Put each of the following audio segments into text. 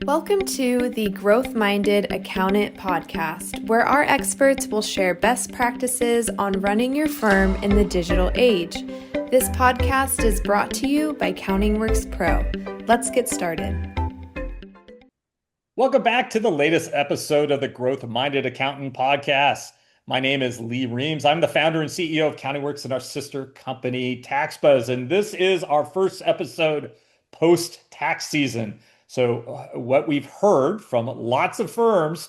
Welcome to the Growth Minded Accountant podcast, where our experts will share best practices on running your firm in the digital age. This podcast is brought to you by CountingWorks Pro. Let's get started. Welcome back to the latest episode of the Growth Minded Accountant podcast. My name is Lee Reams. I'm the founder and CEO of CountingWorks and our sister company, TaxBuzz, and this is our first episode post-tax season. So what we've heard from lots of firms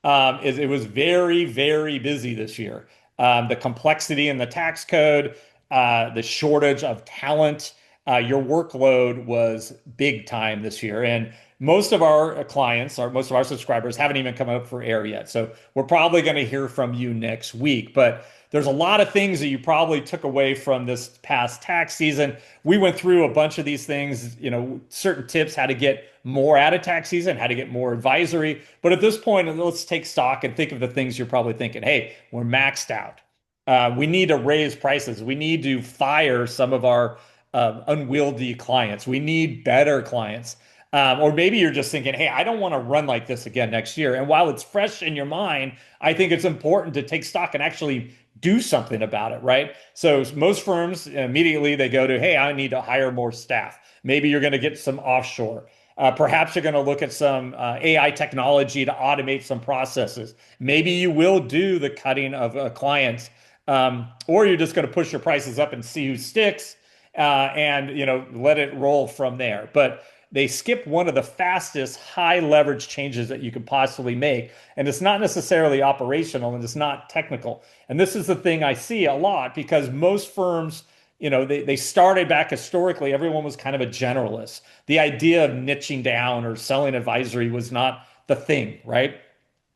is it was very, very busy this year. The complexity in the tax code, the shortage of talent, your workload was big time this year. And most of our clients, or most of our subscribers, haven't even come up for air yet. So we're probably going to hear from you next week. But there's a lot of things that you probably took away from this past tax season. We went through a bunch of these things, certain tips, how to get more out of tax season, how to get more advisory. But at this point, let's take stock and think of the things you're probably thinking, hey, we're maxed out. We need to raise prices. We need to fire some of our unwieldy clients. We need better clients. Or maybe you're just thinking, hey, I don't want to run like this again next year. And while it's fresh in your mind, I think it's important to take stock and actually do something about it, right? So most firms immediately they go to, hey, I need to hire more staff. Maybe you're going to get some offshore. Perhaps you're going to look at some AI technology to automate some processes. Maybe you will do the cutting of clients, or you're just going to push your prices up and see who sticks, and let it roll from there. But they skip one of the fastest high leverage changes that you could possibly make. And it's not necessarily operational and it's not technical. And this is the thing I see a lot because most firms, they started back historically, everyone was kind of a generalist. The idea of niching down or selling advisory was not the thing, right?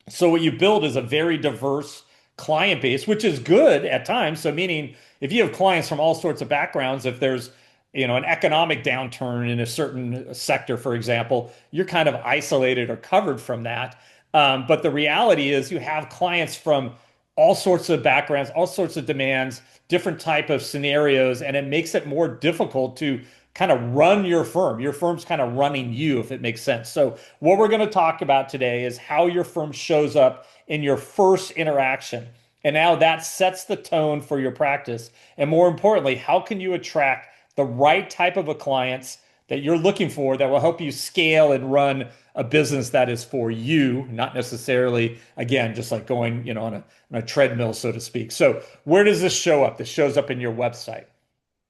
So what you build is a very diverse client base, which is good at times. So meaning if you have clients from all sorts of backgrounds, if there's an economic downturn in a certain sector, for example, you're kind of isolated or covered from that. But the reality is you have clients from all sorts of backgrounds, all sorts of demands, different type of scenarios, and it makes it more difficult to kind of run your firm. Your firm's kind of running you, if it makes sense. So what we're going to talk about today is how your firm shows up in your first interaction. And now that sets the tone for your practice. And more importantly, how can you attract the right type of a clients that you're looking for that will help you scale and run a business that is for you, not necessarily, again, just like going, on a treadmill, so to speak. So where does this show up? This shows up in your website.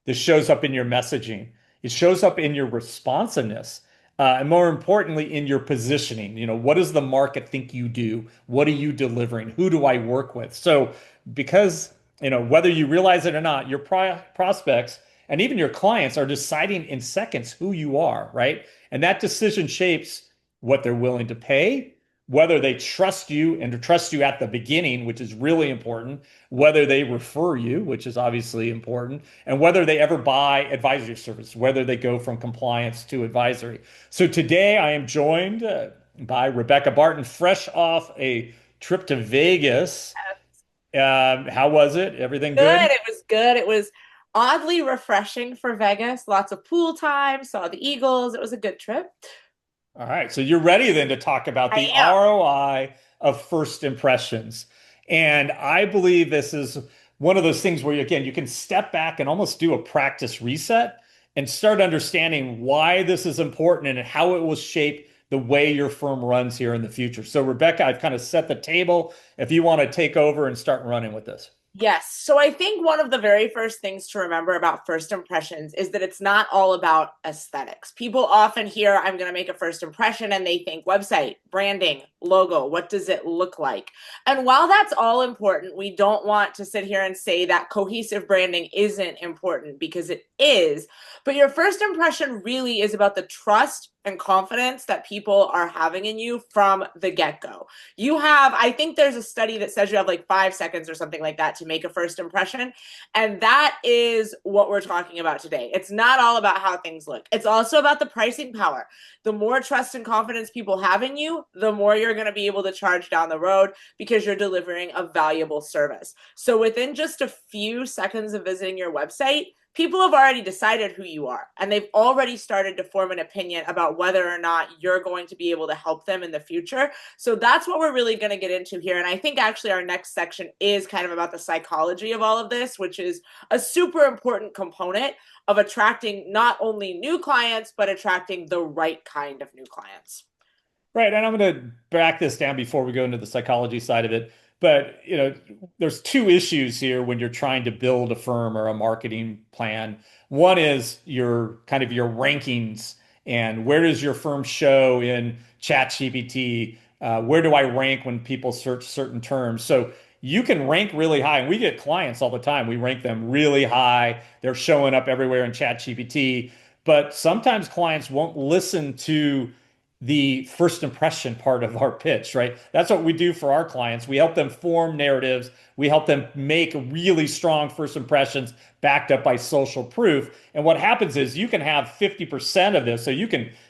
This shows up in your messaging. It shows up in your responsiveness. And more importantly, in your positioning. What does the market think you do? What are you delivering? Who do I work with? So because, whether you realize it or not, your prospects and even your clients are deciding in seconds who you are, right? And that decision shapes what they're willing to pay, whether they trust you and to trust you at the beginning, which is really important, whether they refer you, which is obviously important, and whether they ever buy advisory service, whether they go from compliance to advisory. So today I am joined by Rebekah Barton, fresh off a trip to Vegas. How was it? Everything good? It was good. It was oddly refreshing for Vegas. Lots of pool time, saw the Eagles. It was a good trip. All right. So you're ready then to talk about the ROI of first impressions. And I believe this is one of those things where, you can step back and almost do a practice reset and start understanding why this is important and how it will shape the way your firm runs here in the future. So Rebekah, I've kind of set the table if you want to take over and start running with this. Yes. So I think one of the very first things to remember about first impressions is that it's not all about aesthetics. People often hear, I'm going to make a first impression, and they think website, branding, logo, what does it look like? And while that's all important, we don't want to sit here and say that cohesive branding isn't important, because it is. But your first impression really is about the trust and confidence that people are having in you from the get-go. I think there's a study that says you have like 5 seconds or something like that to make a first impression. And that is what we're talking about today. It's not all about how things look. It's also about the pricing power. The more trust and confidence people have in you, the more you're going to be able to charge down the road because you're delivering a valuable service. So within just a few seconds of visiting your website, people have already decided who you are, and they've already started to form an opinion about whether or not you're going to be able to help them in the future. So that's what we're really going to get into here. And I think actually our next section is kind of about the psychology of all of this, which is a super important component of attracting not only new clients, but attracting the right kind of new clients. Right. And I'm going to back this down before we go into the psychology side of it. But, there's two issues here when you're trying to build a firm or a marketing plan. One is your rankings and where does your firm show in ChatGPT? Where do I rank when people search certain terms? So you can rank really high, and we get clients all the time. We rank them really high. They're showing up everywhere in ChatGPT, but sometimes clients won't listen to the first impression part of our pitch, right? That's what we do for our clients. We help them form narratives. We help them make really strong first impressions backed up by social proof. And what happens is you can have 50% of this. So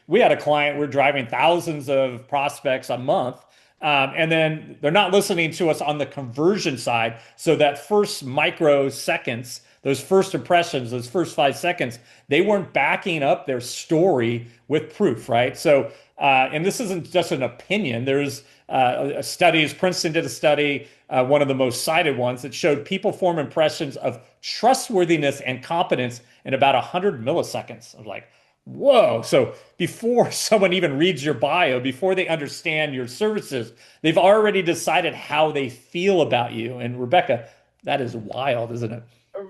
we had a client, we're driving thousands of prospects a month. And then they're not listening to us on the conversion side. So that first microseconds, those first impressions, those first 5 seconds, they weren't backing up their story with proof, right? So, and this isn't just an opinion. There's studies, Princeton did a study, one of the most cited ones, that showed people form impressions of trustworthiness and competence in about 100 milliseconds. I was like, whoa. So before someone even reads your bio, before they understand your services, they've already decided how they feel about you. And Rebekah, that is wild, isn't it?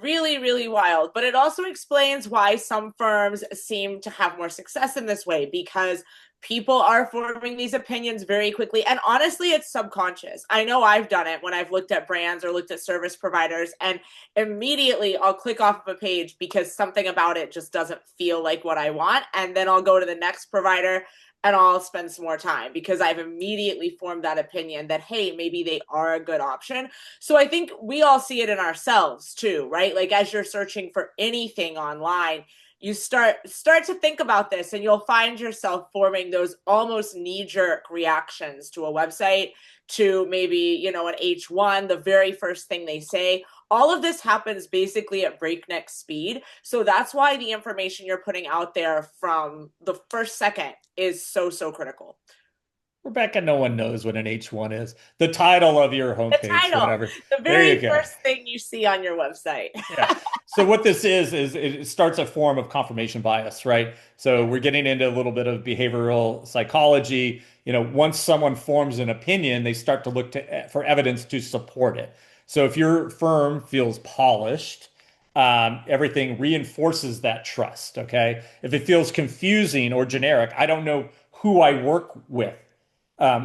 Really, really wild. But it also explains why some firms seem to have more success in this way, because people are forming these opinions very quickly. And honestly, it's subconscious. I know I've done it when I've looked at brands or looked at service providers, and immediately I'll click off of a page because something about it just doesn't feel like what I want. And then I'll go to the next provider and I'll spend some more time because I've immediately formed that opinion that, hey, maybe they are a good option. So I think we all see it in ourselves too, right? Like as you're searching for anything online, you start to think about this, and you'll find yourself forming those almost knee-jerk reactions to a website, to maybe, an H1, the very first thing they say. All of this happens basically at breakneck speed. So that's why the information you're putting out there from the first second is so, so critical. Rebekah, no one knows what an H1 is. The title of your homepage, The title, whatever. the very first thing you see on your website. Yeah. So what this is it starts a form of confirmation bias, right? So we're getting into a little bit of behavioral psychology. Once someone forms an opinion, they start to look for evidence to support it. So if your firm feels polished, everything reinforces that trust, okay? If it feels confusing or generic, I don't know who I work with.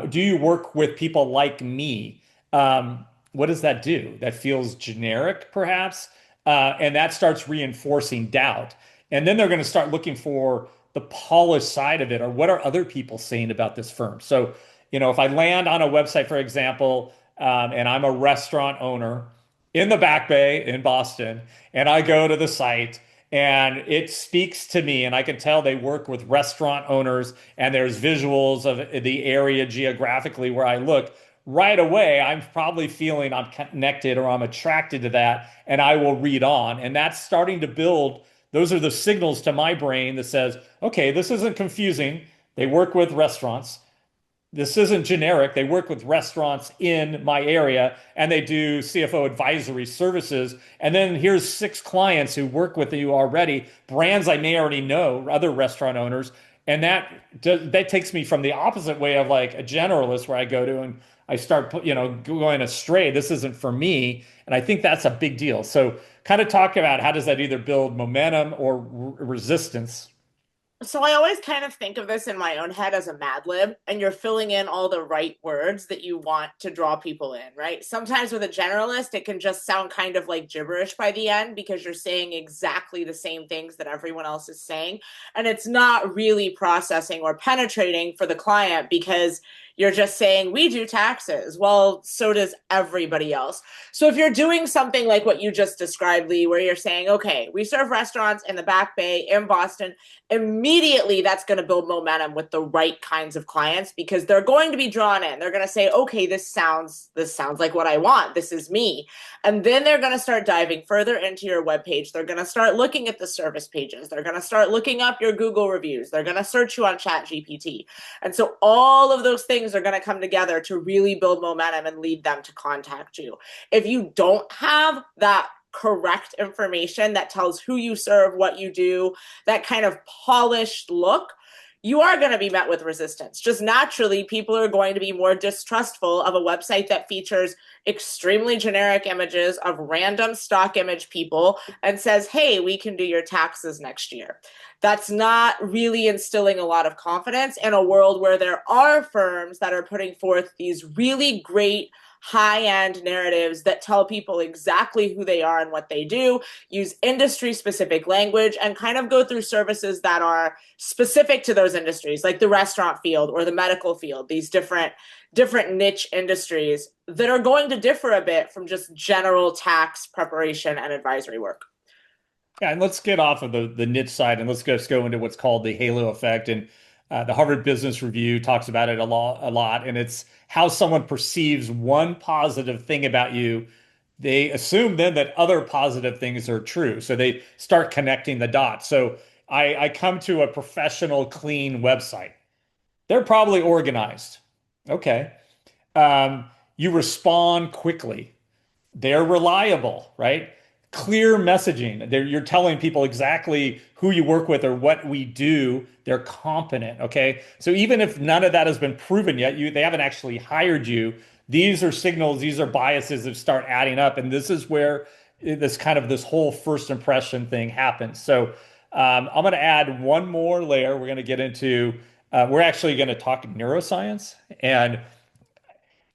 Do you work with people like me? What does that do? That feels generic, perhaps, and that starts reinforcing doubt. And then they're going to start looking for the polished side of it, or what are other people saying about this firm? So, if I land on a website, for example, and I'm a restaurant owner in the Back Bay in Boston, and I go to the site and it speaks to me, and I can tell they work with restaurant owners, and there's visuals of the area geographically where I look. Right away, I'm probably feeling I'm connected or I'm attracted to that, and I will read on. And that's starting to build. Those are the signals to my brain that says, okay, this isn't confusing. They work with restaurants. This isn't generic. They work with restaurants in my area, and they do CFO advisory services. And then here's 6 clients who work with you already, brands I may already know, other restaurant owners. And that takes me from the opposite way of like a generalist where I go to and I start, going astray. This isn't for me. And I think that's a big deal. So kind of talk about how does that either build momentum or resistance. So I always kind of think of this in my own head as a Mad Lib, and you're filling in all the right words that you want to draw people in, right? Sometimes with a generalist, it can just sound kind of like gibberish by the end because you're saying exactly the same things that everyone else is saying. And it's not really processing or penetrating for the client because You're just saying, we do taxes. Well, so does everybody else. So if you're doing something like what you just described, Lee, where you're saying, okay, we serve restaurants in the Back Bay, in Boston, immediately that's going to build momentum with the right kinds of clients, because they're going to be drawn in. They're going to say, okay, this sounds like what I want. This is me. And then they're going to start diving further into your webpage. They're going to start looking at the service pages. They're going to start looking up your Google reviews. They're going to search you on ChatGPT. And so all of those things are going to come together to really build momentum and lead them to contact you. If you don't have that correct information that tells who you serve, what you do, that kind of polished look, you are going to be met with resistance. Just naturally, people are going to be more distrustful of a website that features extremely generic images of random stock image people and says, hey, we can do your taxes next year. That's not really instilling a lot of confidence in a world where there are firms that are putting forth these really great high-end narratives that tell people exactly who they are and what they do, use industry-specific language, and kind of go through services that are specific to those industries, like the restaurant field or the medical field, these different niche industries that are going to differ a bit from just general tax preparation and advisory work. Yeah, and let's get off of the niche side and let's just go into what's called the halo effect. And the Harvard Business Review talks about it a lot, and it's how someone perceives one positive thing about you. They assume then that other positive things are true. So they start connecting the dots. So I come to a professional, clean website. They're probably organized. Okay. You respond quickly. They're reliable, right? Clear messaging. You're telling people exactly who you work with or what we do. They're competent, okay? So even if none of that has been proven yet, they haven't actually hired you, these are signals, these are biases that start adding up. And this is where this whole first impression thing happens. So I'm going to add one more layer. We're going to get into, we're actually going to talk neuroscience. And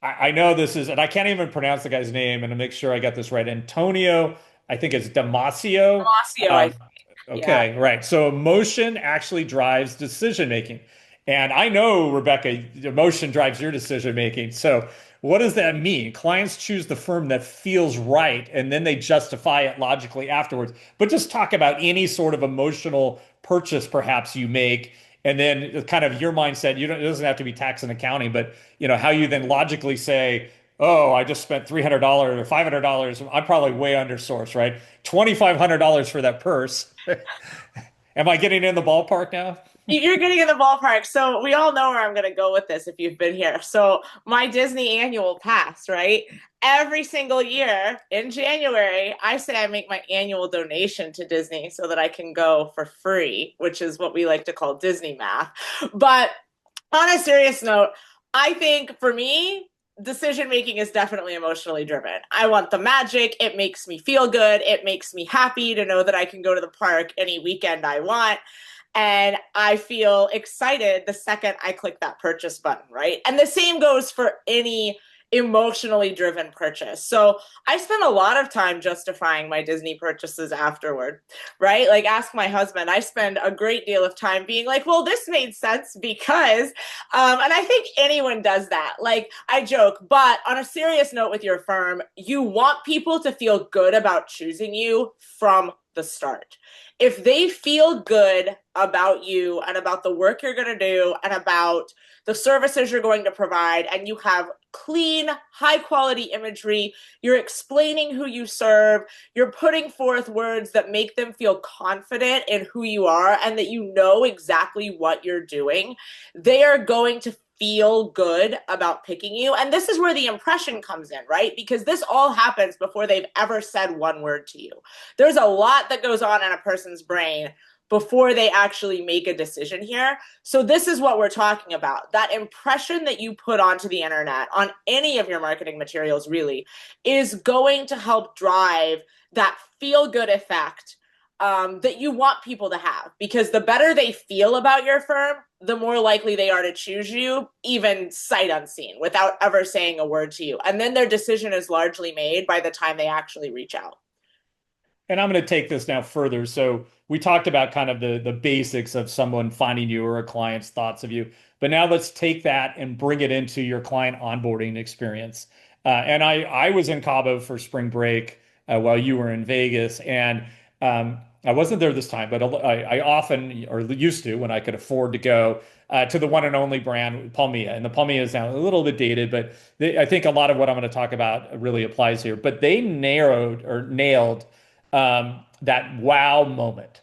I know this is, and I can't even pronounce the guy's name, and to make sure I got this right, Antonio, I think it's Damasio. I think. Okay, Yeah. right. So emotion actually drives decision making. And I know, Rebekah, emotion drives your decision making. So what does that mean? Clients choose the firm that feels right, and then they justify it logically afterwards. But just talk about any sort of emotional purchase perhaps you make, and then kind of your mindset. It doesn't have to be tax and accounting, but how you then logically say, oh, I just spent $300 or $500. I'm probably way undersourced, right? $2,500 for that purse. Am I getting in the ballpark now? You're getting in the ballpark. So we all know where I'm going to go with this if you've been here. So my Disney annual pass, right? Every single year in January, I say I make my annual donation to Disney so that I can go for free, which is what we like to call Disney math. But on a serious note, I think for me, decision making is definitely emotionally driven. I want the magic. It makes me feel good. It makes me happy to know that I can go to the park any weekend I want. And I feel excited the second I click that purchase button, right? And the same goes for any emotionally driven purchase. So I spend a lot of time justifying my Disney purchases afterward, right? Like, ask my husband. I spend a great deal of time being like, well, this made sense because, and I think anyone does that. Like, I joke, but on a serious note with your firm, you want people to feel good about choosing you from the start. If they feel good about you and about the work you're going to do and about the services you're going to provide, and you have clean, high quality imagery, you're explaining who you serve, you're putting forth words that make them feel confident in who you are and that you know exactly what you're doing, they are going to feel good about picking you. And this is where the impression comes in, right? Because this all happens before they've ever said one word to you. There's a lot that goes on in a person's brain before they actually make a decision here. So this is what we're talking about. That impression that you put onto the internet, on any of your marketing materials really, is going to help drive that feel-good effect that you want people to have. Because the better they feel about your firm, the more likely they are to choose you, even sight unseen, without ever saying a word to you. And then their decision is largely made by the time they actually reach out. And I'm going to take this now further. So we talked about kind of the basics of someone finding you or a client's thoughts of you. But now let's take that and bring it into your client onboarding experience. And I was in Cabo for spring break while you were in Vegas, and I wasn't there this time, but I often, or used to, when I could afford to go to the one and only brand, Palmia. And the Palmia is now a little bit dated, but I think a lot of what I'm going to talk about really applies here. But they nailed that wow moment,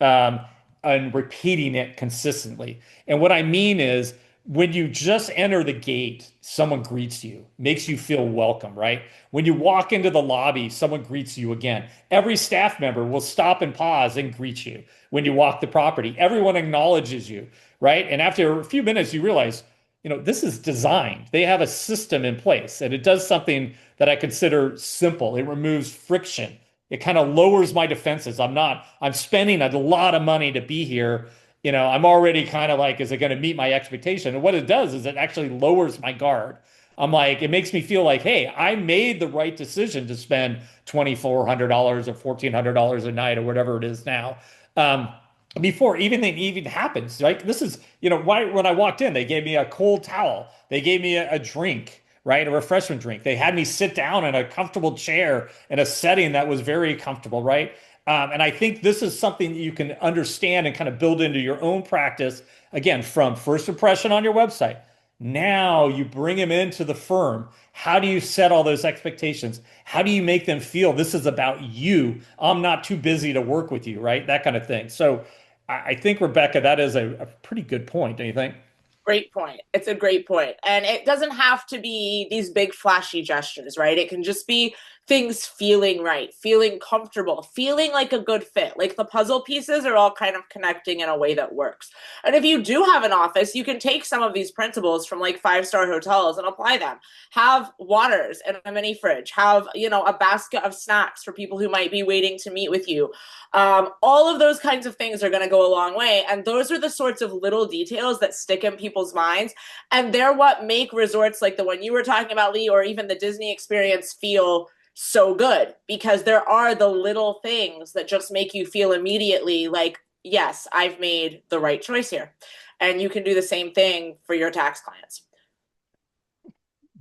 um, and repeating it consistently. And what I mean is, when you just enter the gate, someone greets you, makes you feel welcome, right? When you walk into the lobby, someone greets you again. Every staff member will stop and pause and greet you when you walk the property. Everyone acknowledges you, right? And after a few minutes, you realize, this is designed. They have a system in place, and it does something that I consider simple. It removes friction. It kind of lowers my defenses. I'm spending a lot of money to be here. I'm already kind of like, is it going to meet my expectation? And what it does is it actually lowers my guard. I'm like, it makes me feel like, hey, I made the right decision to spend $2,400 or $1,400 a night or whatever it is now. Before even happens, right? This is, when I walked in, they gave me a cold towel. They gave me a drink, right? A refreshment drink. They had me sit down in a comfortable chair in a setting that was very comfortable, right? And I think this is something that you can understand and kind of build into your own practice. Again, from first impression on your website. Now you bring them into the firm. How do you set all those expectations? How do you make them feel this is about you? I'm not too busy to work with you, right? That kind of thing. So I think, Rebekah, that is a pretty good point, don't you think? Great point. It's a great point. And it doesn't have to be these big flashy gestures, right? It can just be things feeling right, feeling comfortable, feeling like a good fit. Like the puzzle pieces are all kind of connecting in a way that works. And if you do have an office, you can take some of these principles from like five-star hotels and apply them. Have waters in a mini fridge, have, a basket of snacks for people who might be waiting to meet with you. All of those kinds of things are going to go a long way. And those are the sorts of little details that stick in people's minds. And they're what make resorts like the one you were talking about, Lee, or even the Disney experience feel so good, because there are the little things that just make you feel immediately like, yes, I've made the right choice here. And you can do the same thing for your tax clients.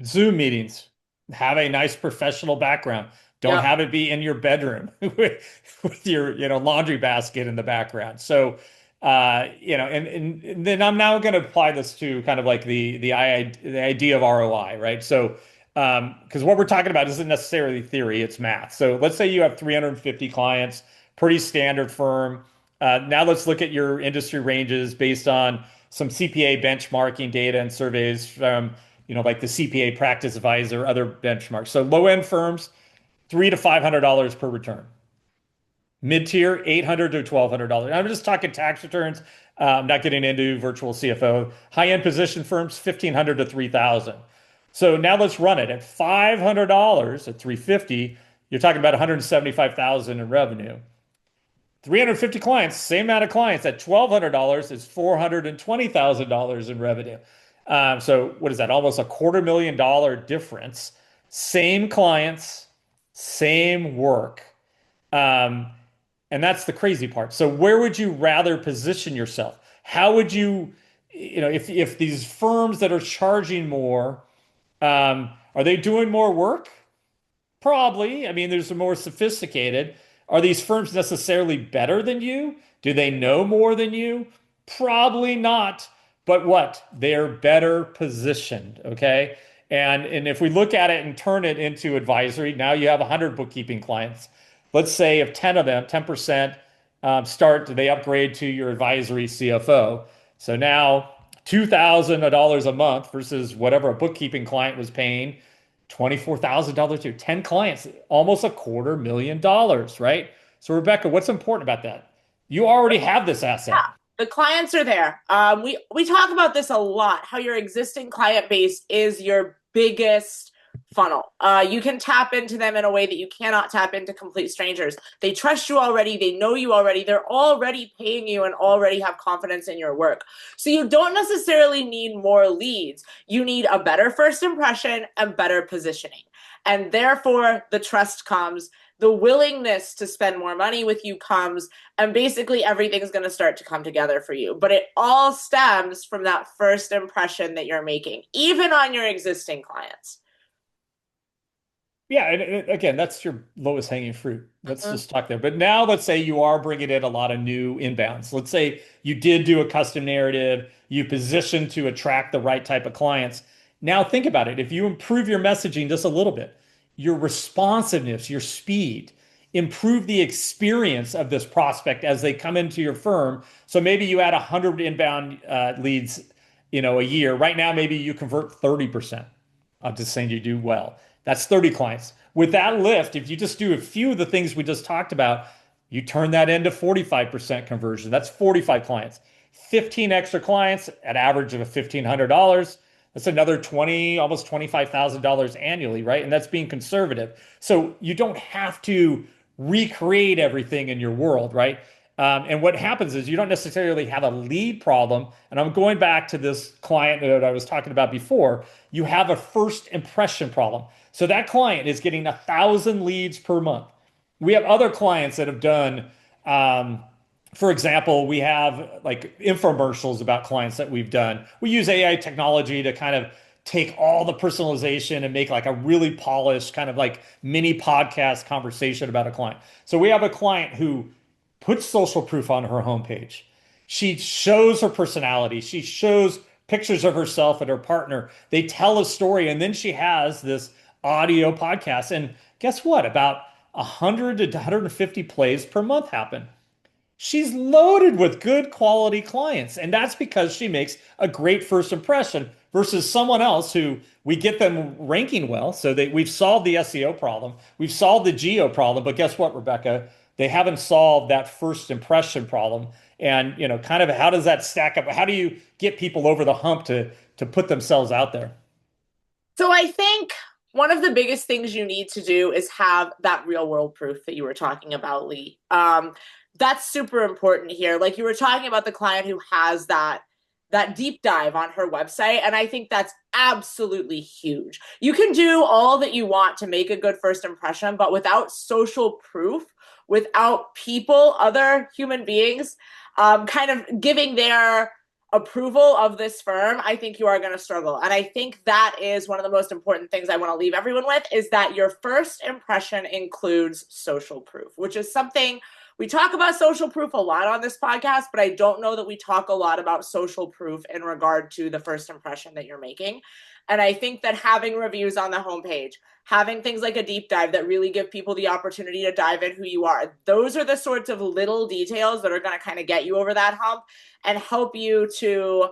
Zoom meetings. Have a nice professional background. Don't have it be in your bedroom with your, laundry basket in the background. So, and then I'm now going to apply this to kind of like the idea of ROI, right? So, because what we're talking about isn't necessarily theory, it's math. So let's say you have 350 clients, pretty standard firm. Now let's look at your industry ranges based on some CPA benchmarking data and surveys from, like the CPA Practice Advisor, other benchmarks. So low end firms, $300 to $500 per return. Mid-tier, $800 to $1,200. I'm just talking tax returns. I'm not getting into virtual CFO. High-end position firms, $1,500 to $3,000. So now let's run it at $500 at 350. You're talking about $175,000 in revenue. 350 clients, same amount of clients at $1,200 is $420,000 in revenue. So what is that? Almost $250,000 difference. Same clients, same work. And that's the crazy part. So where would you rather position yourself? How would you, if these firms that are charging more, are they doing more work? Probably. I mean, there's more sophisticated. Are these firms necessarily better than you? Do they know more than you? Probably not. But what? They're better positioned. Okay. And if we look at it and turn it into advisory, now you have 100 bookkeeping clients. Let's say if 10 of them, 10% they upgrade to your advisory CFO. So now $2,000 a month versus whatever a bookkeeping client was paying, $24,000 to 10 clients, almost $250,000, right? So Rebekah, what's important about that? You already have this asset. Yeah, the clients are there. We talk about this a lot, how your existing client base is your biggest funnel. You can tap into them in a way that you cannot tap into complete strangers. They trust you already. They know you already. They're already paying you and already have confidence in your work. So you don't necessarily need more leads. You need a better first impression and better positioning. And therefore, the trust comes. the willingness to spend more money with you comes, and basically everything's going to start to come together for you. But it all stems from that first impression that you're making, even on your existing clients. Yeah, and again, that's your lowest hanging fruit. Let's just talk there. But now let's say you are bringing in a lot of new inbounds. Let's say you did do a custom narrative, you positioned to attract the right type of clients. Now think about it. If you improve your messaging just a little bit, your responsiveness, your speed, improve the experience of this prospect as they come into your firm. So maybe you add 100 inbound leads, a year. Right now, maybe you convert 30%. I'm just saying you do well. That's 30 clients. With that lift, if you just do a few of the things we just talked about, you turn that into 45% conversion. That's 45 clients. 15 extra clients at average of $1,500. That's another almost $25,000 annually, right? And that's being conservative. So you don't have to recreate everything in your world, right? And what happens is you don't necessarily have a lead problem. And I'm going back to this client that I was talking about before. You have a first impression problem. So that client is getting 1,000 leads per month. We have other clients that have done, for example, we have like infomercials about clients that we've done. We use AI technology to kind of take all the personalization and make like a really polished kind of like mini podcast conversation about a client. So we have a client who puts social proof on her homepage. She shows her personality. She shows pictures of herself and her partner. They tell a story, and then she has this audio podcast. And guess what? About 100 to 150 plays per month happen. She's loaded with good quality clients. And that's because she makes a great first impression versus someone else who we get them ranking well. So we've solved the SEO problem. We've solved the geo problem. But guess what, Rebekah? They haven't solved that first impression problem. And, kind of how does that stack up? How do you get people over the hump to put themselves out there? So I think one of the biggest things you need to do is have that real world proof that you were talking about, Lee. That's super important here. Like you were talking about the client who has that deep dive on her website. And I think that's absolutely huge. You can do all that you want to make a good first impression, but without social proof, without people, other human beings, kind of giving their approval of this firm, I think you are going to struggle. And I think that is one of the most important things I want to leave everyone with, is that your first impression includes social proof, which is something we talk about social proof a lot on this podcast, but I don't know that we talk a lot about social proof in regard to the first impression that you're making. And I think that having reviews on the homepage, having things like a deep dive that really give people the opportunity to dive in who you are, those are the sorts of little details that are going to kind of get you over that hump and help you to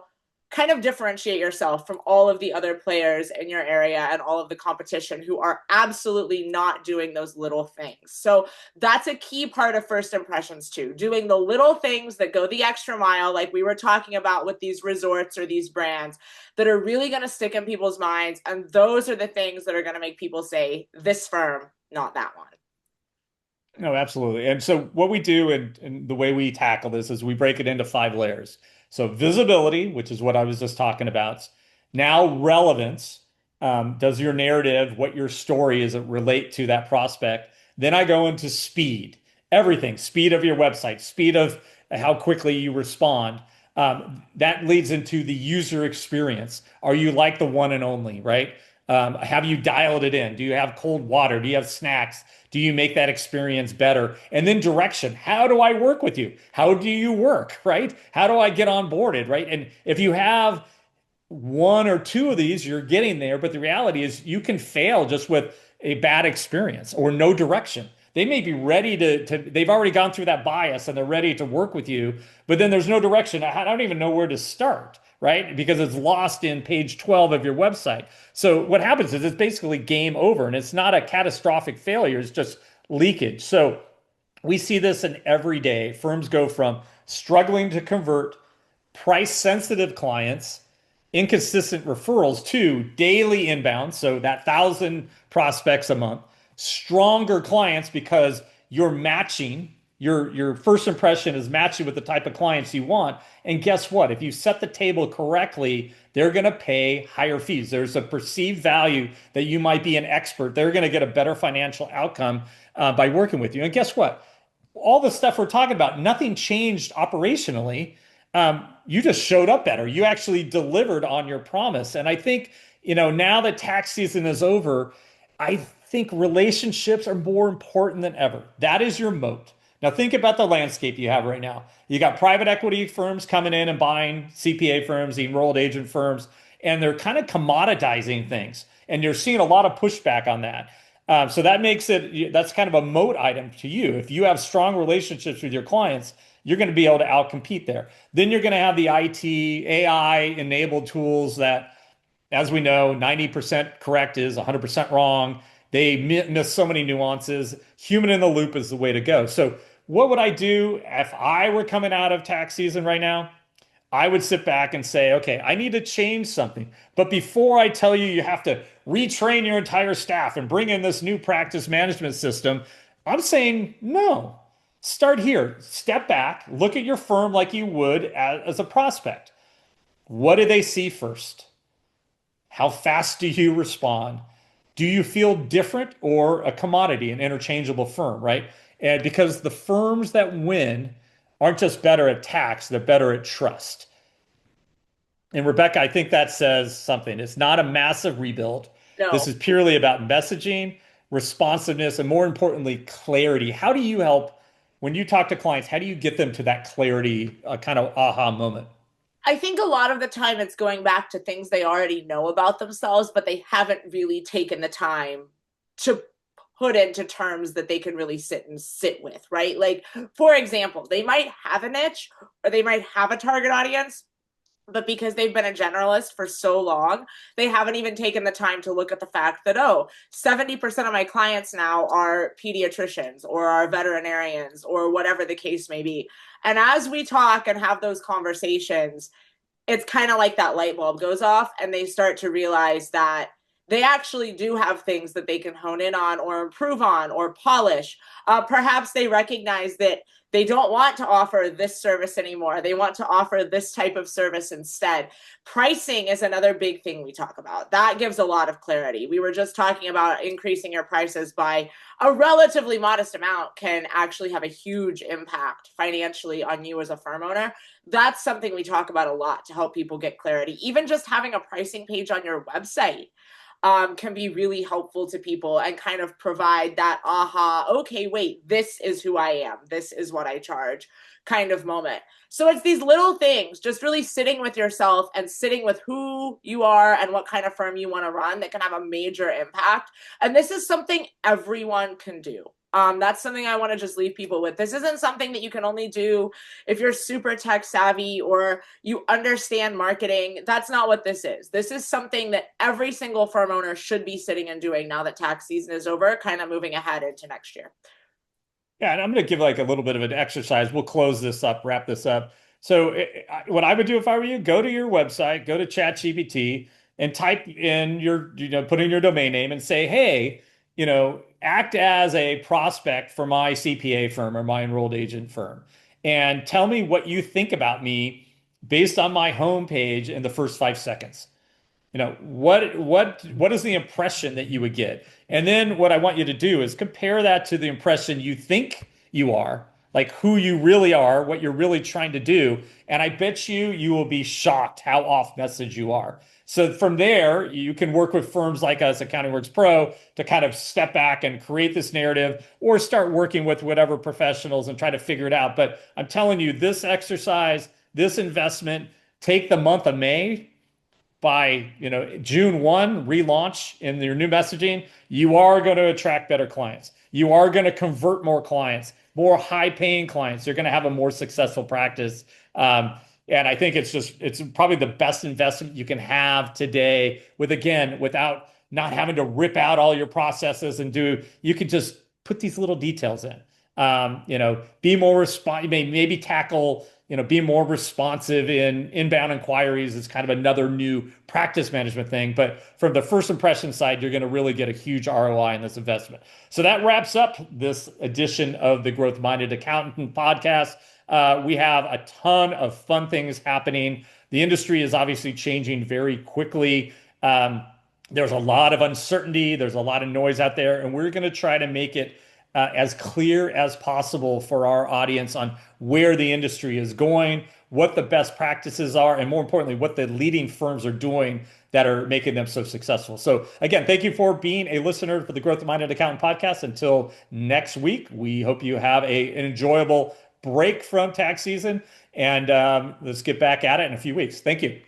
kind of differentiate yourself from all of the other players in your area and all of the competition who are absolutely not doing those little things. So that's a key part of first impressions too, doing the little things that go the extra mile, like we were talking about with these resorts or these brands that are really going to stick in people's minds. And those are the things that are going to make people say, this firm, not that one. No, absolutely. And so what we do and the way we tackle this is we break it into 5 layers. So visibility, which is what I was just talking about. Now relevance. Does your narrative, what your story is, it relate to that prospect? Then I go into speed. Everything. Speed of your website, speed of how quickly you respond. That leads into the user experience. Are you like the one and only, right? Have you dialed it in? Do you have cold water? Do you have snacks? Do you make that experience better? And then direction. How do I work with you? How do you work, right? How do I get onboarded, right? And if you have 1 or 2 of these, you're getting there. But the reality is you can fail just with a bad experience or no direction. They may be ready they've already gone through that bias and they're ready to work with you, but then there's no direction. I don't even know where to start, right? Because it's lost in page 12 of your website. So what happens is it's basically game over, and it's not a catastrophic failure. It's just leakage. So we see this in every day. Firms go from struggling to convert price sensitive clients, inconsistent referrals, to daily inbound. So that 1,000 prospects a month, stronger clients because you're matching your first impression is matching with the type of clients you want. And guess what? If you set the table correctly, they're going to pay higher fees. There's a perceived value that you might be an expert. They're going to get a better financial outcome by working with you. And guess what? All the stuff we're talking about, nothing changed operationally. You just showed up better. You actually delivered on your promise. And I think, now that tax season is over, I think relationships are more important than ever. That is your moat. Now think about the landscape you have right now. You got private equity firms coming in and buying CPA firms, the enrolled agent firms, and they're kind of commoditizing things. And you're seeing a lot of pushback on that. So that's kind of a moat item to you. If you have strong relationships with your clients, you're going to be able to outcompete there. Then you're going to have the IT, AI enabled tools that, as we know, 90% correct is 100% wrong. They miss so many nuances. Human in the loop is the way to go. So what would I do if I were coming out of tax season right now? I would sit back and say, okay, I need to change something. But before I tell you have to retrain your entire staff and bring in this new practice management system, I'm saying no. Start here. Step back. Look at your firm like you would as a prospect. What do they see first? How fast do you respond? Do you feel different or a commodity, an interchangeable firm, right? And because the firms that win aren't just better at tax, they're better at trust. And Rebekah, I think that says something. It's not a massive rebuild. No. This is purely about messaging, responsiveness, and more importantly, clarity. How do you help when you talk to clients? How do you get them to that clarity, kind of aha moment? I think a lot of the time it's going back to things they already know about themselves, but they haven't really taken the time to put into terms that they can really sit with, right? Like, for example, they might have a niche or they might have a target audience, but because they've been a generalist for so long, they haven't even taken the time to look at the fact that, 70% of my clients now are pediatricians or are veterinarians or whatever the case may be. And as we talk and have those conversations, it's kind of like that light bulb goes off and they start to realize that they actually do have things that they can hone in on or improve on or polish. Perhaps they recognize that they don't want to offer this service anymore. They want to offer this type of service instead. Pricing is another big thing we talk about. That gives a lot of clarity. We were just talking about increasing your prices by a relatively modest amount can actually have a huge impact financially on you as a firm owner. That's something we talk about a lot to help people get clarity. Even just having a pricing page on your website can be really helpful to people and kind of provide that aha, okay, wait, this is who I am. This is what I charge kind of moment. So it's these little things, just really sitting with yourself and sitting with who you are and what kind of firm you want to run that can have a major impact. And this is something everyone can do. That's something I want to just leave people with. This isn't something that you can only do if you're super tech savvy or you understand marketing. That's not what this is. This is something that every single firm owner should be sitting and doing now that tax season is over, kind of moving ahead into next year. Yeah, and I'm going to give like a little bit of an exercise. We'll close this up, wrap this up. So what I would do if I were you, go to your website, go to ChatGPT and type in put in your domain name and say, hey, act as a prospect for my CPA firm or my enrolled agent firm. And tell me what you think about me based on my homepage in the first 5 seconds. What is the impression that you would get? And then what I want you to do is compare that to the impression you think you are, like who you really are, what you're really trying to do. And I bet you will be shocked how off message you are. So from there, you can work with firms like us at CountingWorks Pro to kind of step back and create this narrative or start working with whatever professionals and try to figure it out. But I'm telling you, this exercise, this investment, take the month of May. By June 1 relaunch in your new messaging, you are going to attract better clients. You are going to convert more clients, more high paying clients. You're going to have a more successful practice. And I think it's probably the best investment you can have today without not having to rip out all your processes you can just put these little details in. Be more responsive, maybe tackle being more responsive in inbound inquiries is kind of another new practice management thing. But from the first impression side, you're going to really get a huge ROI in this investment. So that wraps up this edition of the Growth Minded Accountant podcast. We have a ton of fun things happening. The industry is obviously changing very quickly. There's a lot of uncertainty. There's a lot of noise out there, and we're going to try to make it as clear as possible for our audience on where the industry is going, what the best practices are, and more importantly, what the leading firms are doing that are making them so successful. So again, thank you for being a listener for the Growth Minded Accountant podcast. Until next week, we hope you have an enjoyable break from tax season, and let's get back at it in a few weeks. Thank you.